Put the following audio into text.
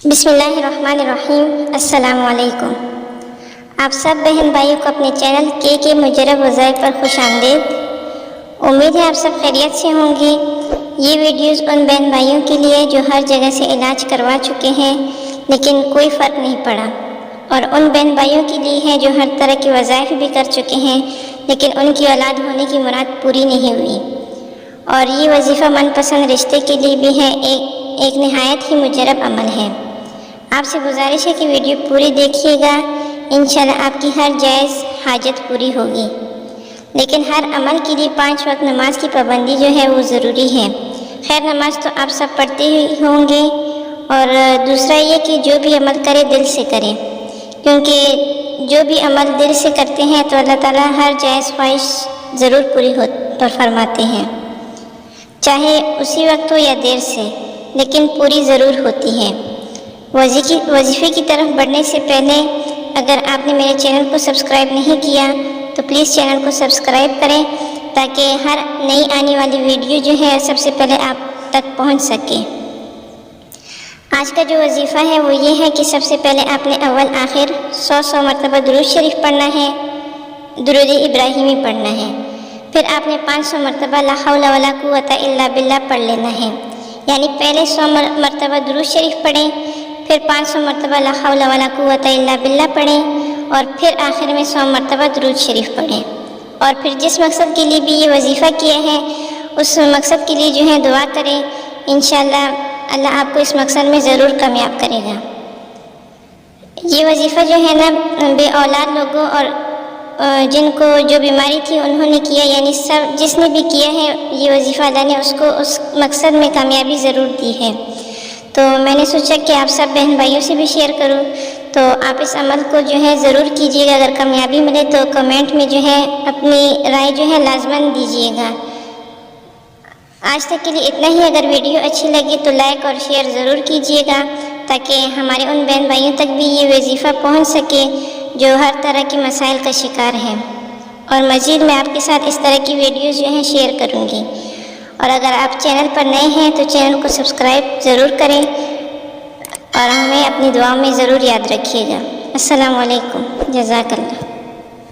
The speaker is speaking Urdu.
بسم اللہ الرحمن الرحیم۔ السلام علیکم۔ آپ سب بہن بھائیوں کو اپنے چینل کے مجرب وظائف پر خوش آمدید۔ امید ہے آپ سب خیریت سے ہوں گے۔ یہ ویڈیوز ان بہن بھائیوں کے لیے جو ہر جگہ سے علاج کروا چکے ہیں لیکن کوئی فرق نہیں پڑا، اور ان بہن بھائیوں کے لیے ہے جو ہر طرح کے وظائف بھی کر چکے ہیں لیکن ان کی اولاد ہونے کی مراد پوری نہیں ہوئی۔ اور یہ وظیفہ من پسند رشتے کے لیے بھی ہے، ایک نہایت ہی مجرب عمل ہے۔ آپ سے گزارش ہے کہ ویڈیو پوری دیکھیے گا، انشاءاللہ آپ کی ہر جائز حاجت پوری ہوگی۔ لیکن ہر عمل کے لیے 5 وقت نماز کی پابندی جو ہے وہ ضروری ہے۔ خیر نماز تو آپ سب پڑھتے ہی ہوں گے، اور دوسرا یہ کہ جو بھی عمل کرے دل سے کرے، کیونکہ جو بھی عمل دل سے کرتے ہیں تو اللہ تعالیٰ ہر جائز خواہش ضرور پوری فرماتے ہیں، چاہے اسی وقت ہو یا دیر سے، لیکن پوری ضرور ہوتی ہے۔ وظیفے کی طرف بڑھنے سے پہلے اگر آپ نے میرے چینل کو سبسکرائب نہیں کیا تو پلیز چینل کو سبسکرائب کریں تاکہ ہر نئی آنے والی ویڈیو جو ہے سب سے پہلے آپ تک پہنچ سکے۔ آج کا جو وظیفہ ہے وہ یہ ہے کہ سب سے پہلے آپ نے اول آخر 100 مرتبہ درود شریف پڑھنا ہے، درود ابراہیمی پڑھنا ہے۔ پھر آپ نے 500 مرتبہ لا حول ولا قوۃ الا باللہ پڑھ لینا ہے، یعنی پہلے 100 مرتبہ درود شریف پڑھیں، پھر 500 مرتبہ لا حول ولا قوۃ الا باللہ پڑھیں، اور پھر آخر میں 100 مرتبہ درود شریف پڑھیں۔ اور پھر جس مقصد کے لیے بھی یہ وظیفہ کیا ہے اس مقصد کے لیے جو ہے دعا کریں، انشاءاللہ اللہ آپ کو اس مقصد میں ضرور کامیاب کرے گا۔ یہ وظیفہ جو ہے نا بے اولاد لوگوں اور جن کو جو بیماری تھی انہوں نے کیا، یعنی سب جس نے بھی کیا ہے یہ وظیفہ اللہ نے اس کو اس مقصد میں کامیابی ضرور دی ہے۔ تو میں نے سوچا کہ آپ سب بہن بھائیوں سے بھی شیئر کروں، تو آپ اس عمل کو جو ہے ضرور کیجیے گا۔ اگر کامیابی ملے تو کمنٹ میں جو ہے اپنی رائے جو ہے لازماً دیجیے گا۔ آج تک کے لیے اتنا ہی۔ اگر ویڈیو اچھی لگی تو لائک اور شیئر ضرور کیجیے گا تاکہ ہمارے ان بہن بھائیوں تک بھی یہ وظیفہ پہنچ سکے جو ہر طرح کے مسائل کا شکار ہیں، اور مزید میں آپ کے ساتھ اس طرح کی ویڈیوز جو ہیں شیئر کروں گی۔ اور اگر آپ چینل پر نئے ہیں تو چینل کو سبسکرائب ضرور کریں اور ہمیں اپنی دعاؤں میں ضرور یاد رکھیے گا۔ السلام علیکم، جزاک اللہ۔